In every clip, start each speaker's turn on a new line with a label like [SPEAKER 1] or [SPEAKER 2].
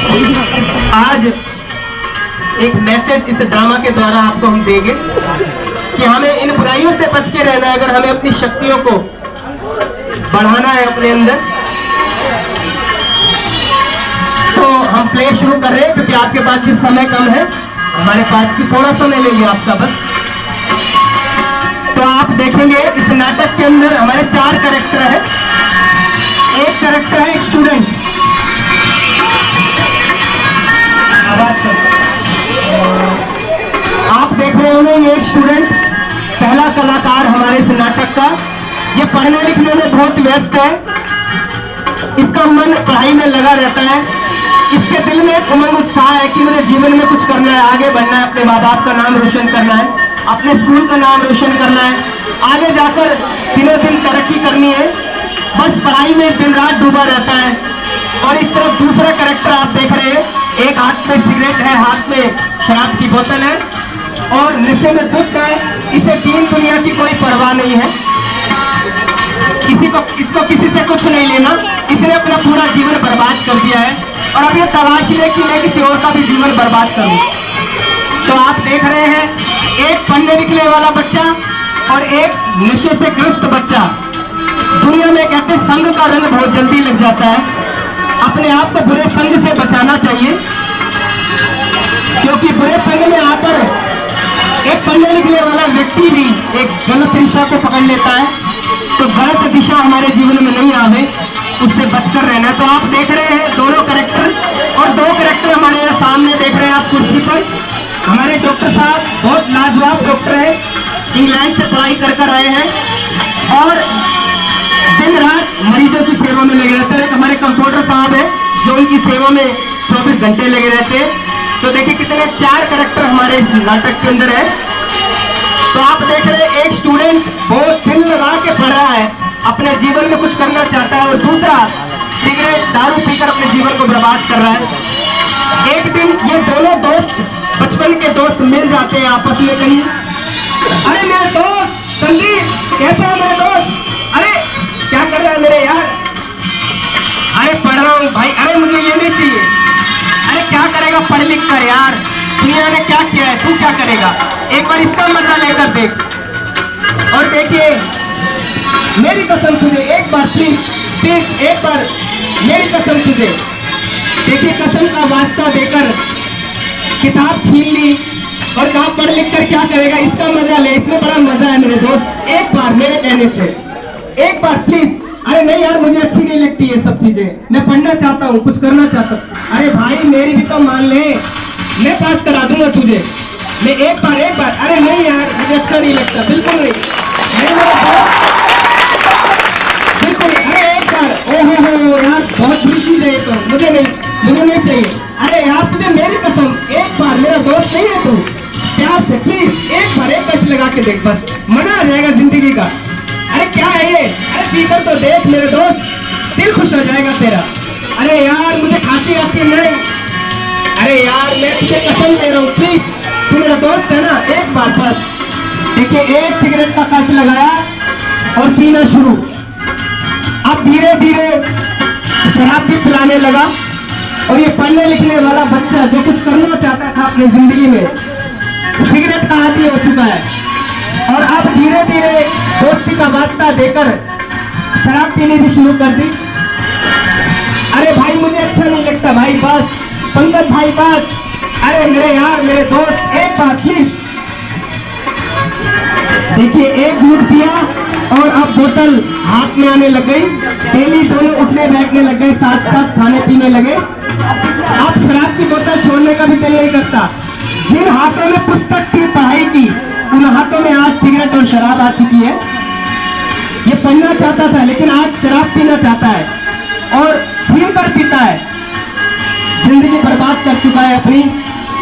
[SPEAKER 1] आज एक मैसेज इस ड्रामा के द्वारा आपको हम देंगे कि हमें इन बुराइयों से बच के रहना है। अगर हमें अपनी शक्तियों को बढ़ाना है अपने अंदर, तो हम प्ले शुरू कर रहे हैं, क्योंकि आपके पास भी समय कम है, हमारे पास भी थोड़ा समय लेंगे आपका बस। तो आप देखेंगे इस नाटक के अंदर हमारे 4 कैरेक्टर है। एक कैरेक्टर है एक स्टूडेंट, आप देख रहे होंगे ये एक स्टूडेंट पहला कलाकार हमारे इस नाटक का। ये पढ़ने लिखने में बहुत व्यस्त है, इसका मन पढ़ाई में लगा रहता है, इसके दिल में एक उमंग उत्साह है कि मुझे जीवन में कुछ करना है, आगे बढ़ना है, अपने माँ बाप का नाम रोशन करना है, अपने स्कूल का नाम रोशन करना है, आगे जाकर दिनों दिन तरक्की करनी है। बस पढ़ाई में दिन रात डूबा रहता है। और इस तरफ दूसरा कैरेक्टर आप देख रहे हैं, एक हाथ में सिगरेट है, हाथ में शराब की बोतल है और नशे में धुत है। इसे दीन दुनिया की कोई परवाह नहीं है, इसको किसी से कुछ नहीं लेना। इसने अपना पूरा जीवन बर्बाद कर दिया है और अब ये तलाश ले कि मैं किसी और का भी जीवन बर्बाद करूं। तो आप देख रहे हैं एक पढ़ने निकले वाला बच्चा और एक नशे से ग्रस्त बच्चा। दुनिया में कहते संग का रंग बहुत जल्दी लग जाता है। अपने आप को बुरे संग से बचाना चाहिए, क्योंकि बुरे संग में आकर एक पढ़ने निकले वाला व्यक्ति भी एक गलत दिशा को पकड़ लेता है। तो गलत दिशा हमारे जीवन में नहीं आवे, उससे बचकर रहना है। तो आप देख रहे हैं दोनों कैरेक्टर, और 2 कैरेक्टर हमारे यहाँ सामने देख रहे हैं आप कुर्सी पर। हमारे डॉक्टर साहब बहुत लाजवाब डॉक्टर है, इंग्लैंड से पढ़ाई कर आए हैं और दिन रात मरीजों की सेवा में लगे रहते हैं। हमारे कंपाउंडर साहब है जो उनकी सेवा में 24 घंटे लगे रहते हैं। तो देखिए कितने 4 कैरेक्टर हमारे इस नाटक के अंदर है। तो आप देख रहे हैं एक स्टूडेंट बहुत दिल लगा के पढ़ रहा है, अपने जीवन में कुछ करना चाहता है, और दूसरा सिगरेट दारू पीकर अपने जीवन को बर्बाद कर रहा है। एक दिन ये दोनों दोस्त, बचपन के दोस्त मिल जाते हैं आपस में कहीं। अरे मेरे दोस्त संदीप, कैसा है मेरे दोस्त? अरे क्या कर रहा है मेरे यार? अरे पढ़ रहा हूँ भाई। अरे मुझे ये नहीं चाहिए। अरे क्या करेगा पढ़ लिख कर यार, दुनिया ने क्या किया है, तू क्या करेगा? एक बार इसका मजा लेकर देख। और देखिए मेरी कसम तुझे, एक बार प्लीज प्लीज एक बार मेरी कसम तुझे। देखिए कसम का वास्ता देकर किताब छीन ली और कहा पढ़ लिख कर क्या करेगा, इसका मजा ले, इसमें बड़ा मजा है मेरे दोस्त। एक बार मेरे कहने से एक बार प्लीज। अरे नहीं यार, मुझे अच्छी नहीं लगती ये सब चीजें, मैं पढ़ना चाहता हूँ, कुछ करना चाहता हूँ। अरे भाई मेरी भी तो मान ले, मैं पास करा दूंगा तुझे, मैं एक बार। अरे नहीं यार, मुझे अच्छा नहीं लगता, बिल्कुल नहीं, बिल्कुल। अरे एक बार, ओहो यार बहुत बुरी चीज है ये तो, मुझे नहीं चाहिए। अरे यार तुझे मेरी कसम, एक बार, मेरा दोस्त नहीं है तू, प्यार से प्लीज एक बार, एक कष्ट लगा के देख, बस मजा आ जाएगा जिंदगी का। अरे क्या है ये? अरे पीकर तो देख मेरे दोस्त, दिल खुश हो जाएगा तेरा। अरे यार मुझे खांसी आती नहीं। अरे यार मैं तुझे कसम दे रहा हूँ, प्लीज, तू मेरा दोस्त है ना, एक बार बस। देखिए एक सिगरेट का कश लगाया और पीना शुरू। अब धीरे धीरे शराब भी पिलाने लगा। और ये पढ़ने लिखने वाला बच्चा जो कुछ करना चाहता था अपनी जिंदगी में, सिगरेट का आदी हो चुका है और अब धीरे धीरे दोस्ती का वास्ता देकर शराब पीनी भी शुरू कर दी। अरे भाई मुझे अच्छा नहीं लगता भाई, बस पंकज भाई बस। अरे मेरे यार, मेरे दोस्त एक बार प्लीज। देखिए एक घूंट पिया और अब बोतल हाथ में आने लग गई। डेली दोनों उठने बैठने लग गए, साथ साथ खाने पीने लगे। अब शराब की बोतल छोड़ने का भी दिल नहीं करता। जिन हाथों में पुस्तक की, पढ़ाई की, उन हाथों में आज सिगरेट और शराब आ चुकी है। ये पढ़ना चाहता था लेकिन आज शराब पीना चाहता है और छीन कर पीता है। जिंदगी बर्बाद कर चुका है अपनी।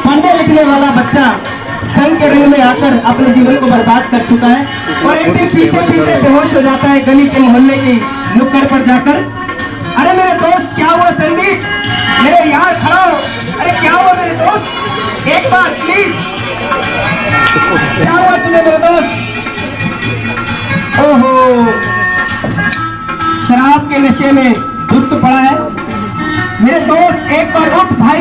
[SPEAKER 1] पढ़ने लिखने वाला बच्चा संग के रंग में आकर अपने जीवन को बर्बाद कर चुका है और एक दिन पीते पीते बेहोश हो जाता है गली के मोहल्ले की नुक्कड़ पर जाकर। अरे मेरे दोस्त क्या हुआ संदीप? मेरे यार खड़ा हो। अरे क्या हुआ मेरे दोस्त? एक बार प्लीज। क्या हुआ तुम्हें मेरे दोस्त? ओहो शराब के नशे में धुत पड़ा है। मेरे दोस्त एक बार उठ भाई,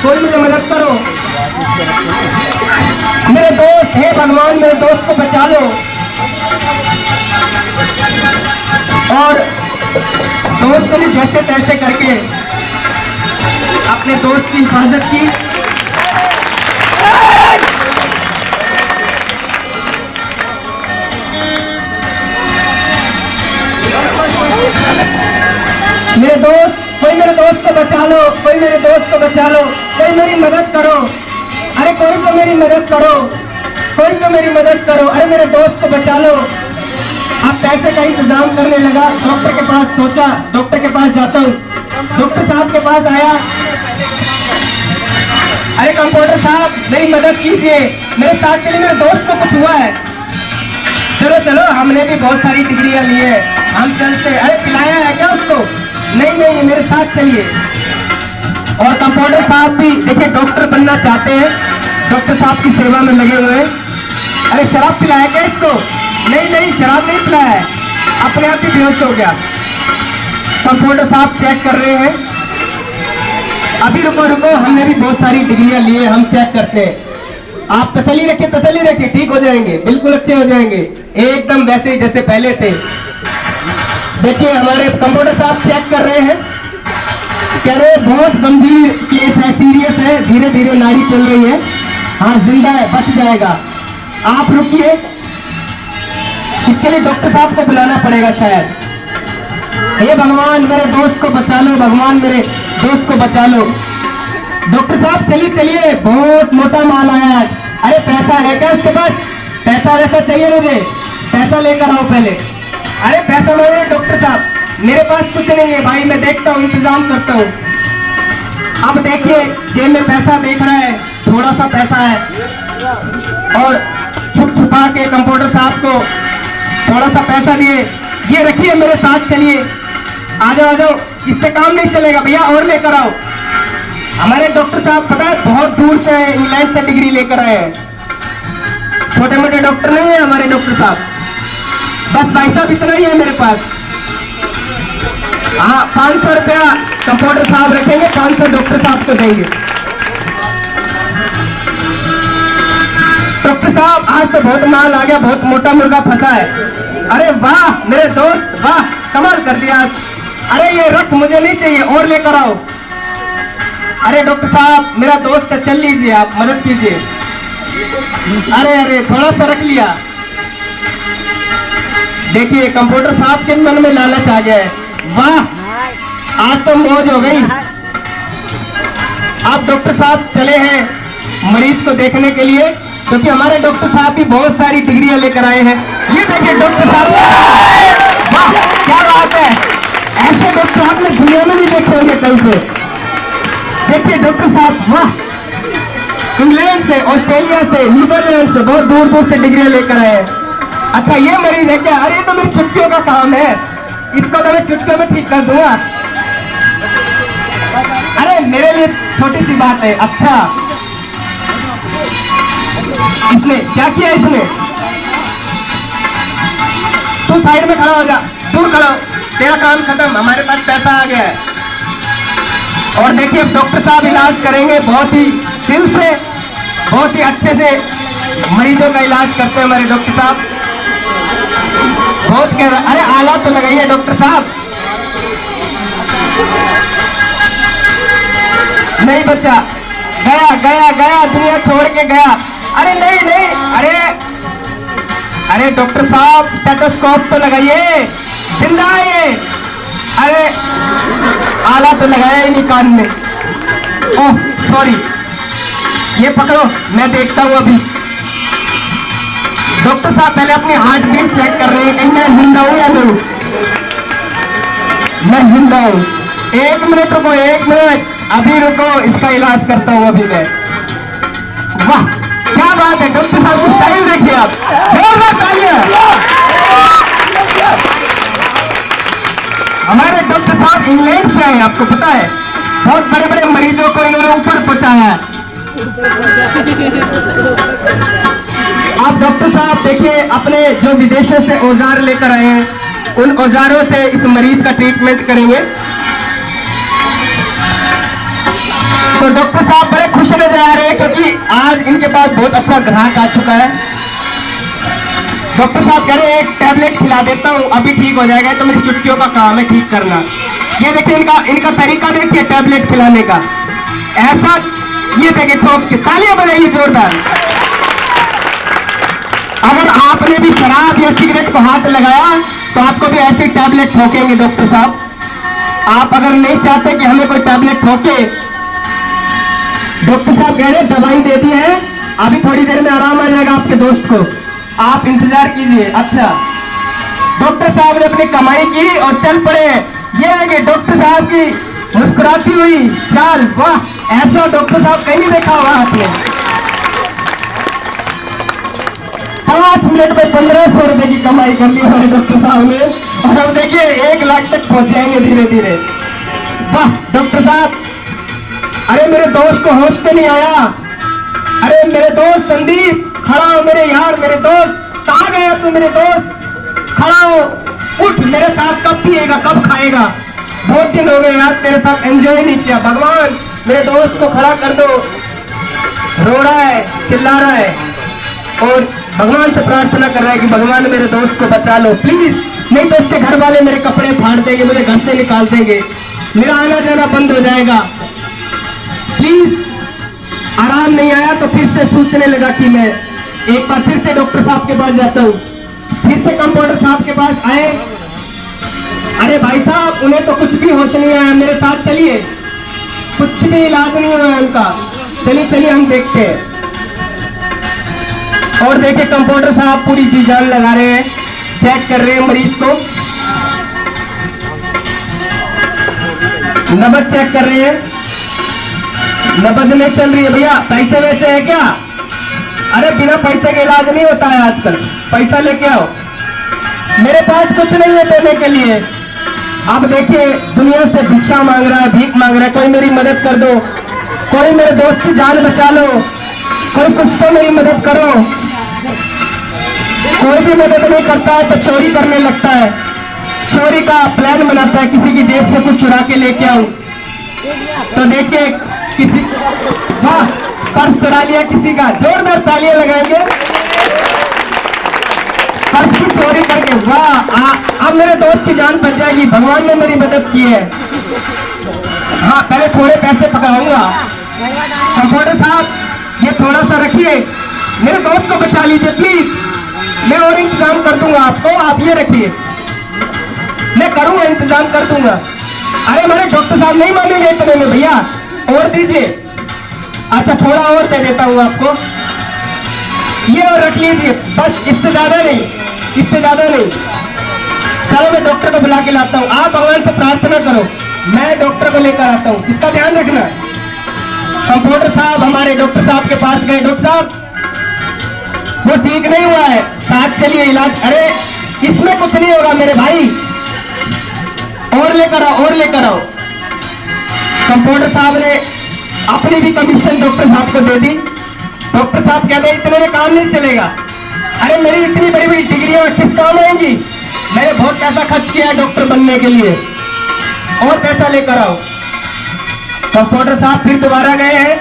[SPEAKER 1] कोई मुझे मदद करो। मेरे दोस्त, हे भगवान मेरे दोस्त को बचा लो। और दोस्त ने जैसे तैसे करके अपने दोस्त की हिफाजत की। मेरे दोस्त, कोई मेरे दोस्त को बचा लो, कोई मेरे दोस्त को बचा लो, कोई मेरी मदद करो। अरे कोई तो मेरी मदद करो, कोई तो मेरी मदद करो। अरे मेरे दोस्त को बचा लो। अब पैसे का इंतजाम करने लगा। डॉक्टर के पास सोचा, डॉक्टर के पास जाता हूँ। डॉक्टर साहब के पास आया। अरे कंपाउंडर साहब मेरी मदद कीजिए, मेरे साथ चलिए, मेरे दोस्त को कुछ हुआ है। चलो चलो, हमने भी बहुत सारी डिग्रियां ली है, हम चलते। अरे पिलाया है क्या उसको? नहीं नहीं, मेरे साथ चलिए। और कंपाउंडर साहब भी देखिए डॉक्टर बनना चाहते हैं, डॉक्टर साहब की सेवा में लगे हुए हैं। अरे शराब पिलाया क्या इसको? नहीं नहीं, शराब नहीं पिलाया है, अपने आप ही बेहोश हो गया। कंपाउंडर साहब चेक कर रहे हैं। अभी रुको रुको, हमने भी बहुत सारी डिग्रियां ली है, हम चेक करते हैं। आप तसल्ली रखिए, तसल्ली रखिए, ठीक हो जाएंगे, बिल्कुल अच्छे हो जाएंगे, एकदम वैसे ही जैसे पहले थे। देखिए हमारे कंपाउंडर साहब चेक कर रहे हैं, कह रहे बहुत गंभीर केस है, सीरियस है, धीरे धीरे नाड़ी चल रही है, हाँ जिंदा है, बच जाएगा। आप रुकिए, इसके लिए डॉक्टर साहब को बुलाना पड़ेगा शायद। हे भगवान मेरे दोस्त को बचा लो, भगवान मेरे दोस्त को बचा लो। डॉक्टर साहब चलिए चलिए, बहुत मोटा माल आया है। अरे पैसा है क्या उसके पास? पैसा वैसा चाहिए मुझे, पैसा लेकर आओ पहले। अरे पैसा मांगे डॉक्टर साहब, मेरे पास कुछ नहीं है भाई, मैं देखता हूँ, इंतजाम करता हूँ। अब देखिए जेब में पैसा देख रहा है, थोड़ा सा पैसा है, और छुप छुपा के कंपाउंडर साहब को थोड़ा सा पैसा दिए। ये रखिए, मेरे साथ चलिए, आ जाओ आ जाओ, इससे काम नहीं चलेगा भैया, और लेकर आओ। हमारे डॉक्टर साहब पता है बहुत दूर से इंग्लैंड से डिग्री लेकर आए हैं, छोटे मोटे डॉक्टर नहीं है हमारे डॉक्टर साहब। बस भाई साहब इतना ही है मेरे पास। हाँ 500 रुपया कंपाउंडर साहब रखेंगे, 500 डॉक्टर साहब को देंगे। डॉक्टर साहब आज तो बहुत माल आ गया, बहुत मोटा मुर्गा फंसा है। अरे वाह मेरे दोस्त, वाह कमाल कर दिया। अरे ये रख, मुझे नहीं चाहिए, और लेकर आओ। अरे डॉक्टर साहब मेरा दोस्त है, चल लीजिए, आप मदद कीजिए। अरे अरे थोड़ा सा रख लिया। देखिए कंपाउंडर साहब के मन में लालच आ गया है। वाह आज तो मौज हो गई। आप डॉक्टर साहब चले हैं मरीज को देखने के लिए, क्योंकि हमारे डॉक्टर साहब भी बहुत सारी डिग्रियां लेकर आए हैं। ये देखिए डॉक्टर साहब, वाह क्या बात है, ऐसे डॉक्टर आपने दुनिया में नहीं देखे होंगे कहीं पे। देखिए डॉक्टर साहब, वाह इंग्लैंड से, ऑस्ट्रेलिया से, नीदरलैंड से, बहुत दूर दूर से डिग्रियां लेकर आए हैं। अच्छा ये मरीज है क्या? अरे तो मेरी चुटकियों का काम है, इसको तो मैं चुटकियों में ठीक कर दूंगा। अरे मेरे लिए छोटी सी बात है। अच्छा इसने क्या किया? इसने तू साइड में खड़ा हो जा, दूर खड़ा हो, तेरा काम खत्म, हमारे पास पैसा आ गया है। और देखिए डॉक्टर साहब इलाज करेंगे, बहुत ही दिल से, बहुत ही अच्छे से मरीजों का इलाज करते हैं हमारे डॉक्टर साहब। बहुत कह रहा, अरे आला तो लगाइए डॉक्टर साहब। नहीं बचा, गया गया गया, दुनिया छोड़ के गया। अरे नहीं नहीं, अरे डॉक्टर साहब स्टेथोस्कोप तो लगाइए, जिंदा है ये। अरे आला तो लगाया ही नहीं कान में। ओह सॉरी, ये पकड़ो, मैं देखता हूं अभी। डॉक्टर साहब पहले अपनी हार्ट बीट चेक कर रहे हैं, कहीं मैं जिंदा हूं या नहीं। मैं जिंदा हूं। 1 मिनट रुको, 1 मिनट, अभी रुको, इसका इलाज करता हूं अभी मैं। वाह क्या बात है, डॉक्टर साहब की स्टाइल देखिए आप, जोरदार तालियां। हमारे डॉक्टर साहब इंग्लैंड से आए, आपको पता है, बहुत बड़े बड़े मरीजों को इन्होंने ऊपर पहुंचाया है। आप डॉक्टर साहब देखिए अपने जो विदेशों से औजार लेकर आए हैं, उन औजारों से इस मरीज का ट्रीटमेंट करेंगे। तो डॉक्टर साहब बड़े खुश नजर आ रहे हैं क्योंकि आज इनके पास बहुत अच्छा ग्राहक आ चुका है। डॉक्टर साहब कह रहे हैं एक टैबलेट खिला देता हूँ, अभी ठीक हो जाएगा, तो मेरी चुटकियों का काम है ठीक करना। ये देखिए इनका तरीका देखिए टैबलेट खिलाने का, ऐसा ये देखिए ठोक के, तालियां बजाइए जोरदार। अगर आपने भी शराब या सिगरेट को हाथ लगाया तो आपको भी ऐसे टैबलेट ठोकेंगे डॉक्टर साहब। आप अगर नहीं चाहते कि हमें कोई टैबलेट ठोके, डॉक्टर साहब कह रहे दवाई दे दी है, अभी थोड़ी देर में आराम आ जाएगा आपके दोस्त को, आप इंतजार कीजिए। अच्छा, डॉक्टर साहब ने अपनी कमाई की और चल पड़े। ये देखिए डॉक्टर साहब की मुस्कुराती हुई चाल, वाह, ऐसा डॉक्टर साहब कहीं नहीं देखा हुआ आपने। 5 मिनट में 1500 रुपए की कमाई कर ली हमारे डॉक्टर साहब ने, और अब देखिए 1 लाख तक पहुंच जाएंगे धीरे धीरे। वाह डॉक्टर साहब, अरे मेरे दोस्त को होश तो नहीं आया, अरे मेरे दोस्त संदीप खड़ा हो, मेरे यार, मेरे दोस्त, कहाँ गया तू मेरे दोस्त, खड़ा हो, उठ, मेरे साथ कब पिएगा, कब खाएगा, बहुत दिन हो गए यार तेरे साथ एंजॉय नहीं किया, भगवान मेरे दोस्त को खड़ा कर दो। रो रहा है, चिल्ला रहा है और भगवान से प्रार्थना कर रहा है कि भगवान मेरे दोस्त को बचा लो प्लीज, नहीं तो इसके घर वाले मेरे कपड़े फाड़ देंगे, मुझे घर से निकाल देंगे, मेरा आना जाना बंद हो जाएगा, प्लीज। आराम नहीं आया तो फिर से सोचने लगा कि मैं एक बार फिर से डॉक्टर साहब के पास जाता हूँ। फिर से कंपाउंडर साहब के पास आए, अरे भाई साहब उन्हें तो कुछ भी होश नहीं आया, मेरे साथ चलिए, कुछ भी इलाज नहीं हुआ उनका, चलिए चलिए हम देखते हैं। और देखिए कंपाउंडर साहब पूरी जी जान लगा रहे हैं, चेक कर रहे हैं मरीज को, नबज चेक कर रहे हैं, नबज नहीं चल रही है। भैया पैसे वैसे है क्या? अरे बिना पैसे के इलाज नहीं होता है आजकल, पैसा लेके आओ। मेरे पास कुछ नहीं है देने के लिए। अब देखिए दुनिया से भिक्षा मांग रहा है, भीख मांग रहा है, कोई मेरी मदद कर दो, कोई मेरे दोस्त की जान बचा लो, कोई कुछ तो मेरी मदद करो। कोई भी मदद नहीं करता है तो चोरी करने लगता है, चोरी का प्लान बनाता है, किसी की जेब से कुछ चुरा के लेके आऊं। तो देखिए किसी, वाह, पर्स चुरा लिया किसी का, जोरदार तालियां लगाएंगे। पर्स की चोरी करके, वाह, अब मेरे दोस्त की जान बच जाएगी, भगवान ने मेरी मदद की है। हाँ पहले थोड़े पैसे पकाऊंगा। कंपाउंडर साहब ये थोड़ा सा रखिए, मेरे दोस्त को बचा लीजिए प्लीज, मैं और इंतजाम कर दूंगा आपको, आप ये रखिए, मैं करूंगा, इंतजाम कर दूंगा। अरे हमारे डॉक्टर साहब नहीं मानेंगे इतने में, भैया और दीजिए। अच्छा थोड़ा और दे देता हूं आपको, ये और रख लीजिए, बस इससे ज्यादा नहीं, इससे ज्यादा नहीं। चलो मैं डॉक्टर को बुला के लाता हूँ, आप भगवान से प्रार्थना करो, मैं डॉक्टर को लेकर आता हूँ, इसका ध्यान रखना। कंपाउंडर साहब हमारे डॉक्टर साहब के पास गए, डॉक्टर साहब वो ठीक नहीं हुआ है, साथ चलिए इलाज। अरे इसमें कुछ नहीं होगा मेरे भाई, और लेकर आओ, और लेकर आओ। कंपाउंडर साहब ने अपनी भी कमीशन डॉक्टर साहब को दे दी। डॉक्टर साहब कहते हैं इतने में काम नहीं चलेगा। अरे मेरी इतनी बड़ी बड़ी डिग्रियां किस काम आएंगी, मैंने बहुत पैसा खर्च किया है डॉक्टर बनने के लिए, और पैसा लेकर आओ। कंपाउंडर साहब फिर दोबारा गए हैं,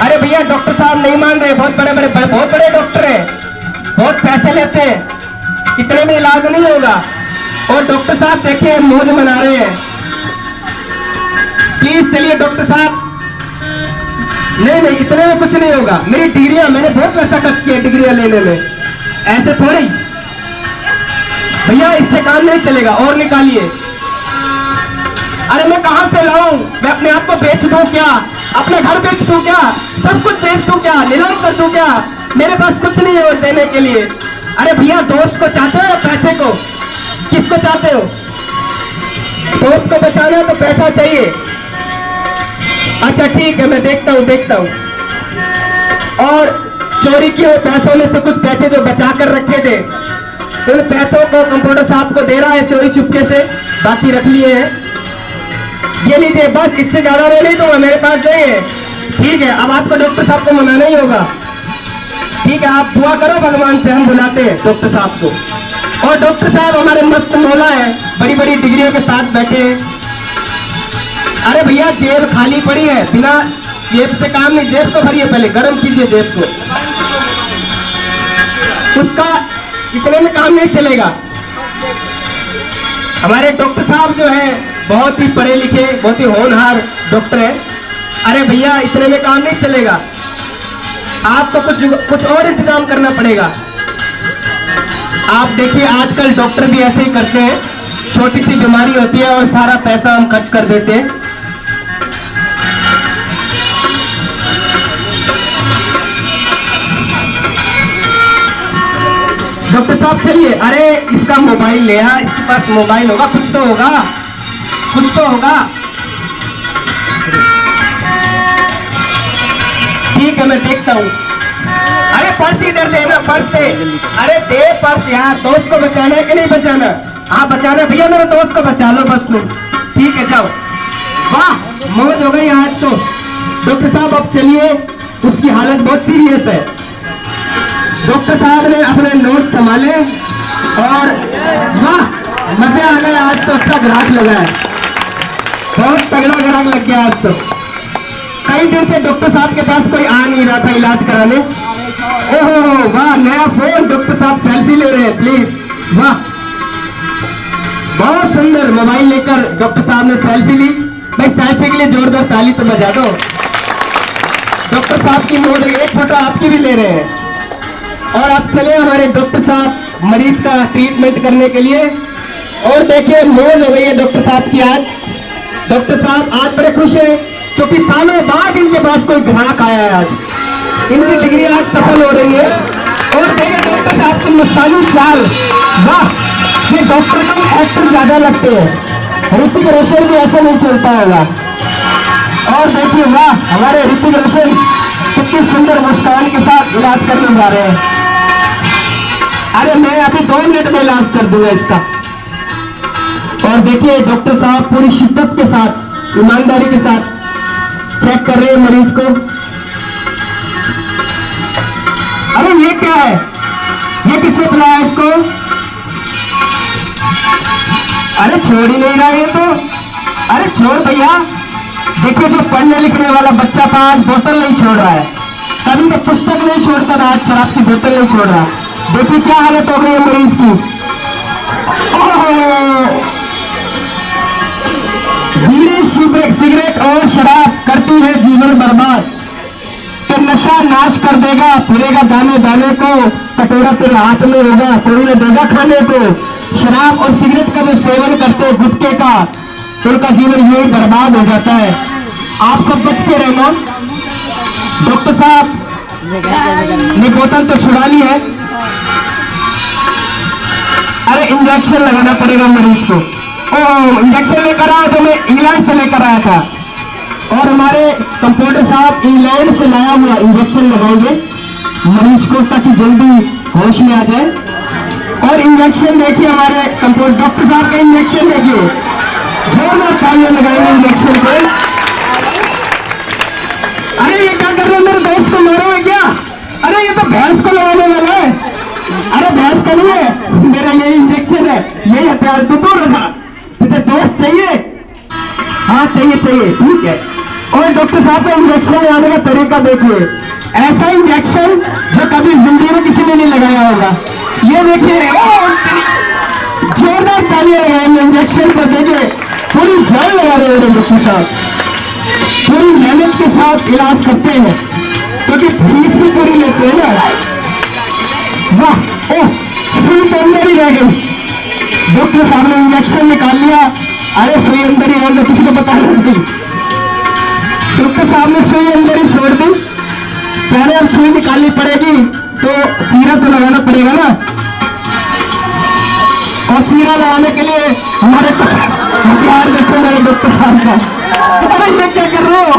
[SPEAKER 1] अरे भैया डॉक्टर साहब नहीं मान रहे, बहुत बड़े डॉक्टर हैं, बहुत पैसे लेते हैं, इतने में इलाज नहीं होगा। और डॉक्टर साहब देखिए मौज मना रहे हैं, प्लीज चलिए डॉक्टर साहब। नहीं नहीं इतने में कुछ नहीं होगा, मेरी डिग्रियां, मैंने बहुत पैसा खर्च किया डिग्रियां लेने में, ऐसे थोड़ी भैया, इससे काम नहीं चलेगा, और निकालिए। अरे मैं कहां से लाऊं, मैं अपने आप को बेच दूं क्या, अपने घर बेच दूं क्या, सब कुछ बेच दूं क्या, नीलाम कर दूं क्या, मेरे पास कुछ नहीं है और देने के लिए। अरे भैया दोस्त को चाहते हो या पैसे को, किसको चाहते हो? दोस्त को बचाना तो पैसा चाहिए। अच्छा ठीक है मैं देखता हूं। और चोरी किए पैसों में से कुछ पैसे जो बचा कर रखे थे, उन पैसों को कंपाउंडर साहब को दे रहा है चोरी चुपके से, बाकी रख लिए हैं, ये लीजिए, बस इससे ज्यादा मैं नहीं दूंगा, मेरे पास नहीं है। ठीक है अब आपको डॉक्टर साहब को मनाना ही होगा, ठीक है आप दुआ करो भगवान से, हम बुलाते हैं डॉक्टर साहब को। और डॉक्टर साहब हमारे मस्त मौला है, बड़ी बड़ी डिग्रियों के साथ बैठे हैं, अरे भैया जेब खाली पड़ी है, बिना जेब से काम नहीं, जेब तो भरिए, पहले गर्म कीजिए जेब को, उसका इतने में काम नहीं चलेगा। हमारे डॉक्टर साहब जो है बहुत ही पढ़े लिखे, बहुत ही होनहार डॉक्टर है। अरे भैया इतने में काम नहीं चलेगा, आपको कुछ और इंतजाम करना पड़ेगा। आप देखिए आजकल डॉक्टर भी ऐसे ही करते हैं, छोटी सी बीमारी होती है और सारा पैसा हम खर्च कर देते हैं। डॉक्टर साहब चलिए, अरे इसका मोबाइल ले आ, इसके पास मोबाइल होगा, कुछ तो होगा, कुछ तो होगा। ठीक है मैं देखता हूँ। अरे पर्स इधर दे ना, पर्स दे, अरे दे पर्स यार, दोस्त को बचाना है कि नहीं बचाना? हाँ बचाना भैया, मेरे दोस्त को बचा लो बस तुम। ठीक है जाओ। वाह मौज हो गई आज तो। डॉक्टर साहब अब चलिए, उसकी हालत बहुत सीरियस है। डॉक्टर साहब ने अपने नोट संभाले और वाह मजे आ गए, आज तो अच्छा ग्राहक लगा है, बहुत तगड़ा ग्राहक लग गया आज तो। कई दिन से डॉक्टर साहब के पास कोई आ नहीं रहा था इलाज कराने। ओहो वाह नया फोन, डॉक्टर साहब सेल्फी ले रहे हैं प्लीज। वाह बहुत सुंदर, मोबाइल लेकर डॉक्टर साहब ने सेल्फी ली। भाई सेल्फी के लिए जोरदार ताली तो बजा दो। डॉक्टर साहब की मोड़, एक फोटो आपकी भी ले रहे हैं। और अब चले हमारे डॉक्टर साहब मरीज का ट्रीटमेंट करने के लिए। और देखिए मौज हो गई है डॉक्टर साहब की आज। डॉक्टर साहब आज बड़े खुश है क्योंकि सालों बाद इनके पास कोई ग्राहक आया है। आज इनकी डिग्री आज सफल हो रही है। और देखिए डॉक्टर साहब की मस्तानी चाल, वाह ये डॉक्टर को एक्टर ज्यादा लगते हैं, ऋतिक रोशन भी ऐसा नहीं चलता होगा। और देखिए वाह हमारे ऋतिक रोशन कितनी सुंदर मुस्कान के साथ इलाज करने जा रहे हैं। अरे मैं अभी 2 मिनट में इलाज कर दूंगा इसका। और देखिए डॉक्टर साहब पूरी शिद्दत के साथ, ईमानदारी के साथ चेक कर रहे हैं मरीज को। अरे ये क्या है, ये किसने बुलाया इसको? अरे छोड़ ही नहीं रहा है तो। अरे छोड़ भैया, देखिए जो पढ़ने लिखने वाला बच्चा था आज बोतल नहीं छोड़ रहा है, कभी तो पुस्तक नहीं छोड़ता था, आज शराब की बोतल नहीं छोड़ रहा। देखिए क्या हालत हो गई है मरीज की। बीड़ी सिगरेट और शराब करती है जीवन बर्बाद, तो नशा नाश कर देगा, फिरेगा दाने दाने को, कटोरा तेरे हाथ में होगा, कोई न देगा खाने को। शराब और सिगरेट का जो सेवन करते हैं गुटखे का, तो उनका जीवन यूं बर्बाद हो जाता है। आप सब बच के रहना। डॉक्टर साहब ने बोतल तो छुड़ा ली है। अरे इंजेक्शन लगाना पड़ेगा मरीज को। ओह इंजेक्शन लेकर आया तो मैं इंग्लैंड से लेकर आया था, और हमारे कंपाउंडर साहब इंग्लैंड से लाया हुआ इंजेक्शन लगाएंगे मरीज को ताकि जल्दी होश में आ जाए। और इंजेक्शन देखिए हमारे कंपाउंडर डॉक्टर साहब का इंजेक्शन देखिए, जोरदार तालियां लगाएंगे इंजेक्शन पे। अरे ये क्या कर रहे हो, मेरे दोस्त को मारोगे क्या? अरे ये तो भैंस को लगाने वाला है। अरे भैंस का नहीं है, मेरा ये इंजेक्शन है, यही हथियार तो दूर रखा। तुझे दोस्त चाहिए? हाँ चाहिए चाहिए, ठीक है। और डॉक्टर साहब का इंजेक्शन लगाने का तरीका देखिए, ऐसा इंजेक्शन जो कभी जिंदगी में किसी ने नहीं लगाया होगा। ये देखिए जोरदार तालियां लगाएंगे इंजेक्शन पर। देखिए पूरी जान लगा रहे हैं डॉक्टर साहब, पूरी मेहनत के साथ इलाज करते हैं क्योंकि फीस भी पूरी लेते हैं ना। वाह ओह सुई तो अंदर ही रह गई, डॉक्टर साहब ने इंजेक्शन निकाल लिया। अरे सुई अंदर ही रह गई, किसी को पता नहीं। डॉक्टर साहब ने सुई अंदर ही छोड़ दी, कह रहे अब सुई निकालनी पड़ेगी तो चीरा तो लगाना पड़ेगा ना। और चीरा लगाने के लिए हमारे हथियार देखते रहे डॉक्टर साहब का। अरे ये क्या कर रहे हो?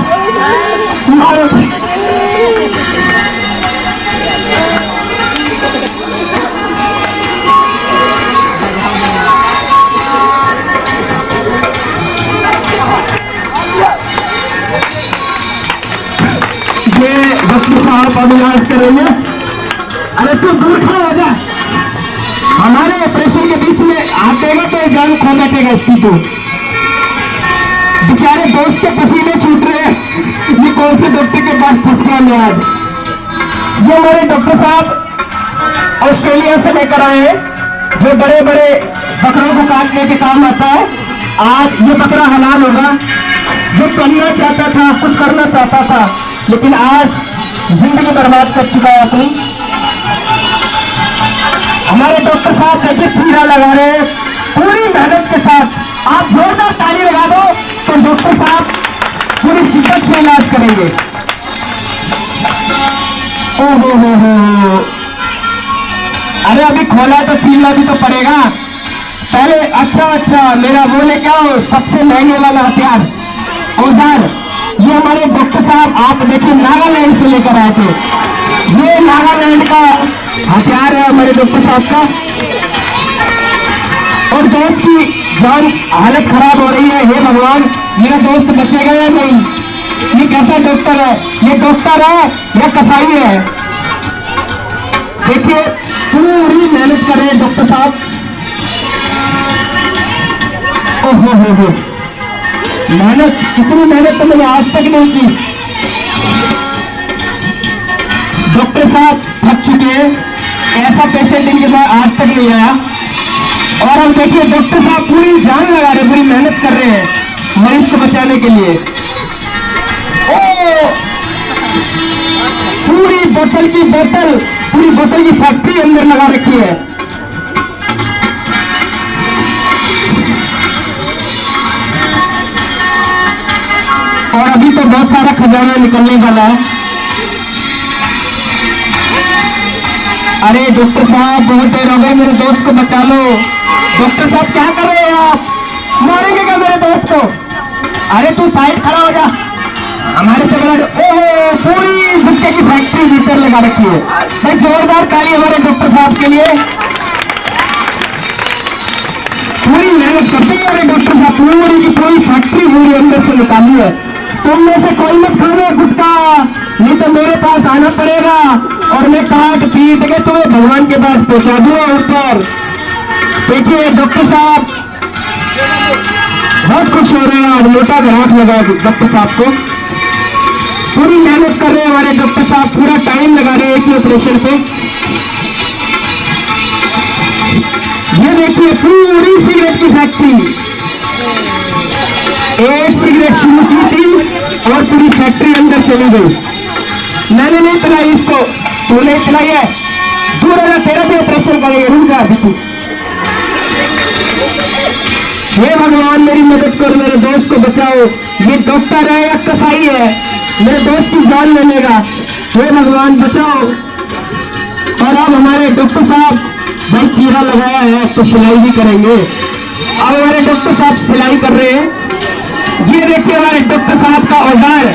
[SPEAKER 1] ये डॉक्टर साहब अब इलाज करेंगे। अरे तू दूर खड़ा हो जा, हमारे ऑपरेशन के बीच में हाथ देगा तो जान खो बैठेगा इसकी। तो बेचारे दोस्त के पसीने छूट रहे हैं, ये कौन से डॉक्टर के पास फंस गया मैं आज। ये हमारे डॉक्टर साहब ऑस्ट्रेलिया से लेकर आए हैं, जो बड़े बड़े बकरों को काटने के काम आता है। आज ये बकरा हलाल होगा। जो करना चाहता था, कुछ करना चाहता था, लेकिन आज जिंदगी बर्बाद कर चुका है अपनी। हमारे डॉक्टर साहब देखिए चीरा लगा रहे हैं पूरी मेहनत के साथ। आप जोरदार ताली लगा दो तो डॉक्टर साहब पूरी शिद्दत से इलाज करेंगे। ओहो हो, अरे अभी खोला तो सीलना भी तो पड़ेगा पहले। अच्छा मेरा वो लेके आओ सबसे महंगे वाला हथियार, औजार। ये हमारे डॉक्टर साहब आप देखिए नागालैंड से लेकर आए थे। ये नागालैंड का हथियार है हमारे डॉक्टर साहब का। और दोस्त की जान हालत खराब हो रही है। हे भगवान, मेरा दोस्त बचेगा या नहीं? ये कैसा डॉक्टर है? ये डॉक्टर है या कसाई है? देखिए पूरी मेहनत कर रहे हैं डॉक्टर साहब। ओहो हो, मेहनत, इतनी मेहनत तो मैंने आज तक नहीं की। डॉक्टर साहब थक चुके हैं, ऐसा पेशेंट इनके पास आज तक नहीं आया। और हम देखिए डॉक्टर साहब पूरी जान लगा रहे, पूरी मेहनत कर रहे हैं मरीज को बचाने के लिए। ओ पूरी बोतल की फैक्ट्री अंदर लगा रखी है। और अभी तो बहुत सारा खजाना निकलने वाला है। अरे डॉक्टर साहब बहुत देर हो गई, मेरे दोस्त को बचा लो। डॉक्टर साहब क्या कर रहे हैं आप? मारेंगे क्या मेरे दोस्त को? अरे तू साइड खड़ा हो जा, हमारे से बड़ा। ओहो, पूरी गुटके की फैक्ट्री भीतर लगा रखी है। भाई जोरदार ताली हमारे डॉक्टर साहब के लिए। पूरी मेहनत करते हैं हमारे डॉक्टर साहब, पूरी की पूरी फैक्ट्री पूरी अंदर से निकाली है। तुम में से कोई मत खाना गुटका, नहीं तो मेरे पास आना पड़ेगा और मैं काट पीट के तुम्हें भगवान के पास पहुंचा दूंगा ऊपर। देखिए डॉक्टर साहब बहुत खुश हो रहे हैं आज, मोटा ग्राहक लगा डॉक्टर साहब को। पूरी मेहनत कर रहे हैं हमारे डॉक्टर साहब, पूरा टाइम लगा रहे हैं कि ऑपरेशन पे। ये देखिए पूरी सिगरेट की फैक्ट्री, एक सिगरेट शुरू की थी और पूरी फैक्ट्री अंदर चली गई। मैंने नहीं पिलाई इसको, तूने पिलाई है। दूर है, तेरा भी ऑपरेशन करेंगे, रुक जा अभी तू। हे भगवान मेरी मदद करो, मेरे दोस्त को बचाओ। ये डॉक्टर है या कसाई है? मेरे दोस्त की जान ले लेगा। हे भगवान बचाओ। और अब हमारे डॉक्टर साहब भाई चीरा लगाया है तो सिलाई भी करेंगे। अब हमारे डॉक्टर साहब सिलाई कर रहे हैं। ये देखिए हमारे डॉक्टर साहब का औजार।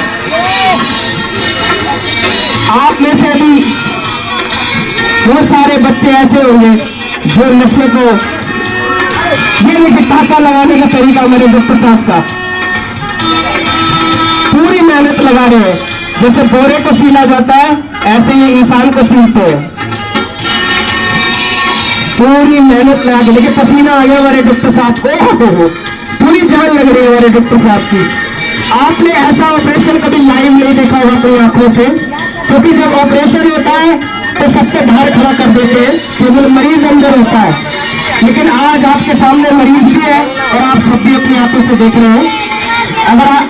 [SPEAKER 1] आप में से भी बहुत सारे बच्चे ऐसे होंगे जो नशे को, ये देखिए टाका लगाने का तरीका हमारे डॉक्टर साहब का। पूरी मेहनत लगा रहे हैं, जैसे बोरे को सीला जाता है ऐसे ही इंसान को सीलते हैं। पूरी मेहनत लगा के, लेकिन पसीना आ गया हमारे डॉक्टर साहब को। पूरी जान लग रही है हमारे डॉक्टर साहब की। आपने ऐसा ऑपरेशन कभी लाइव नहीं देखा होगा अपनी आंखों से, क्योंकि जब ऑपरेशन होता है तो सबके बाहर खड़ा कर देते हैं, केवल मरीज अंदर होता है। लेकिन आज आपके सामने मरीज भी है और आप सब भी अपनी आंखों से देख रहे हो। अगर आप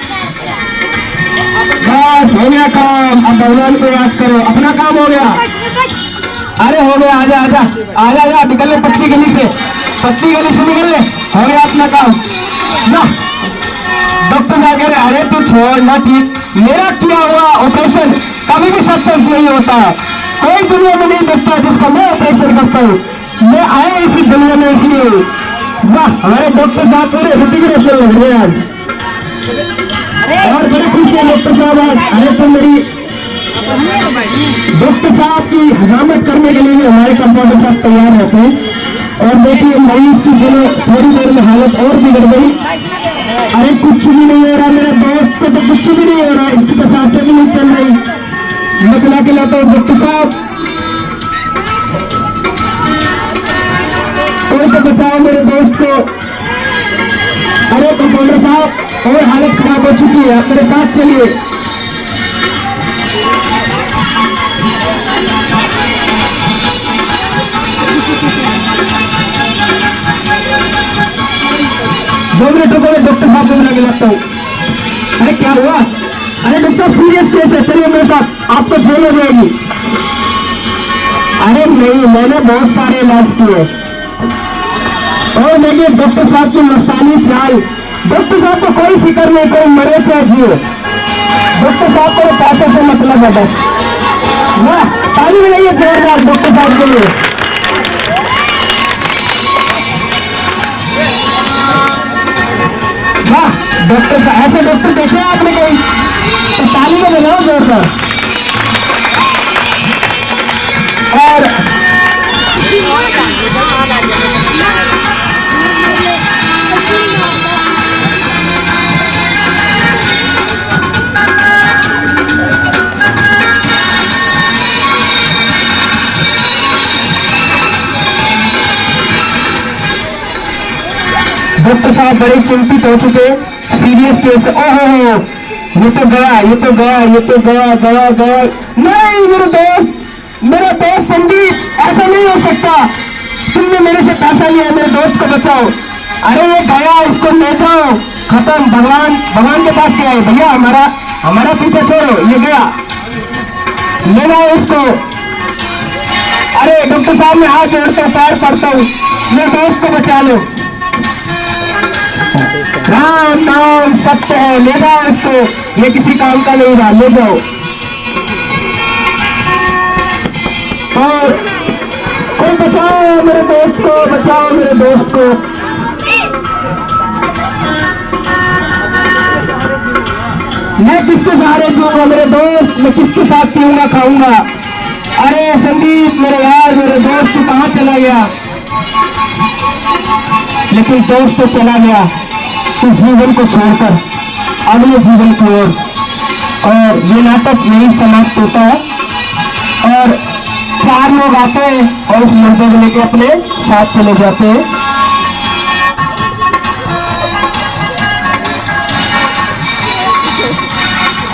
[SPEAKER 1] बस हो गया काम, अब भगवान को याद करो, अपना काम हो गया। अरे हो गया, आजा आजा आजा आजा, निकल ले पतली गली से निकल ले, हो गया अपना काम ना। डॉक्टर साहब कह रहे अरे तू छोड़ ना, ठीक मेरा किया हुआ ऑपरेशन कभी भी सक्सेस नहीं होता। कोई दुनिया में नहीं देखता जिसका मैं ऑपरेशन करता हूँ। मैं आया इसी दुनिया में इसलिए। वाह, हमारे डॉक्टर साहब पूरे ऋतिक रोशन लग रहे हैं आज, और बड़ी खुशी है डॉक्टर साहब आज। अरे तो मेरी डॉक्टर साहब की हजामत करने के लिए भी हमारे कंपाउंडर साहब तैयार रहते हैं। और देखिए मरीज की थोड़ी देर में हालत और बिगड़ गई। अरे कुछ भी नहीं हो रहा, मेरे दोस्त को तो कुछ भी नहीं हो रहा, इसकी तो सांसें भी नहीं चल रही। मैं बुला के लाता हूँ डॉक्टर साहब, कोई तो बचाओ मेरे दोस्त को। अरे अरे कंपाउंडर साहब और हालत खराब हो चुकी है, आप मेरे साथ चलिए। दो मिनट रुको, मैं डॉक्टर साहब को बुला के लगता हूँ। अरे क्या हुआ? अरे डॉक्टर साहब सीरियस केस है, चलिए मेरे साथ, आपको जेल हो जाएगी। अरे नहीं, मैंने बहुत सारे इलाज किए और देखिए डॉक्टर साहब की मस्तानी चाल। डॉक्टर साहब को कोई फिक्र नहीं, कोई मरे चाहे जियो, डॉक्टर साहब को पैसे से मतलब है बस। वाह, ताली बजाइए जोरदार डॉक्टर साहब के लिए। वाह डॉक्टर साहब, ऐसे डॉक्टर देखे आपने कहीं? तो ताली में बजाओ जोरदार। और डॉक्टर साहब बड़े चिंतित हो चुके, सीरियस केस। ओहो, ये तो गया, ये तो गया, ये तो गया गया गया। नहीं मेरा दोस्त संदीप, ऐसा नहीं हो सकता, तुमने मेरे से पैसा लिया, मेरे दोस्त को बचाओ। अरे ये गया, इसको ले जाओ, खत्म, भगवान के पास गया है। भैया हमारा पीछे छोड़ो, ये गया, ले जाओ इसको। अरे डॉक्टर साहब मैं हाथ जोड़ता हूँ, पैर पड़ता हूँ, मेरे दोस्त को बचा लो। राम नाम सत्य है, ले जाओ इसको, ये किसी काम का नहीं रहा, ले जाओ। और कोई बचाओ मेरे दोस्त को, बचाओ मेरे दोस्त को। मैं किसके सहारे जीऊंगा मेरे दोस्त, मैं किसके साथ पीऊंगा खाऊंगा? अरे संदीप मेरे यार, मेरे दोस्त तू कहाँ चला गया? लेकिन दोस्त तो चला गया इस जीवन को छोड़कर अगले जीवन की ओर। और ये नाटक यही समाप्त होता है और 4 लोग आते हैं और उस मुर्दे को लेके अपने साथ चले जाते हैं।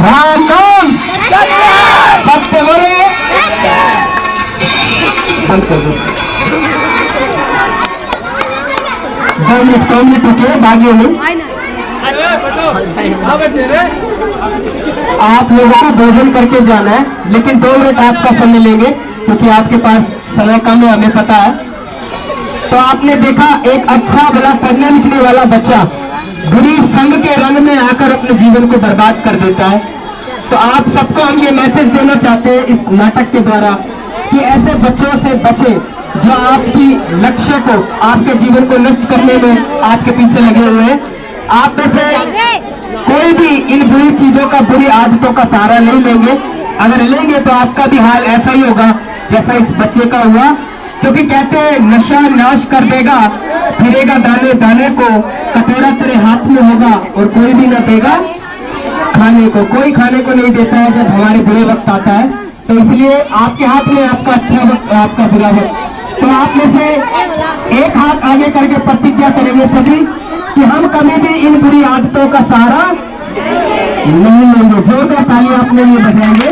[SPEAKER 1] राम नाम सत्य बोले। दो मिनट रुकिए, भागिए नहीं। आप लोगों को भोजन करके जाना है, लेकिन 2 मिनट आपका समय लेंगे क्योंकि आपके पास समय कम है, हमें पता है। तो आपने देखा एक अच्छा भला पढ़ने लिखने वाला बच्चा बुरी संग के रंग में आकर अपने जीवन को बर्बाद कर देता है। तो आप सबको हम ये मैसेज देना चाहते हैं इस नाटक के द्वारा कि ऐसे बच्चों से बचे जो आपकी लक्ष्य को, आपके जीवन को नष्ट करने में आपके पीछे लगे हुए हैं। आप में से कोई भी इन बुरी चीजों का, बुरी आदतों का सहारा नहीं लेंगे। अगर लेंगे तो आपका भी हाल ऐसा ही होगा जैसा इस बच्चे का हुआ, क्योंकि कहते हैं नशा नाश कर देगा, फिरेगा दाने दाने को, कटोरा तेरे हाथ में होगा और कोई भी न देगा खाने को। कोई खाने को नहीं देता है जब हमारे बुरे वक्त आता है। तो इसलिए आपके हाथ में आपका अच्छा वक्त, आपका बुरा वक्त। तो आप में से एक हाथ आगे करके प्रतिज्ञा करेंगे सभी कि हम कभी भी इन बुरी आदतों का सहारा नहीं लेंगे। जोरदार ताली अपने लिए बजाएंगे।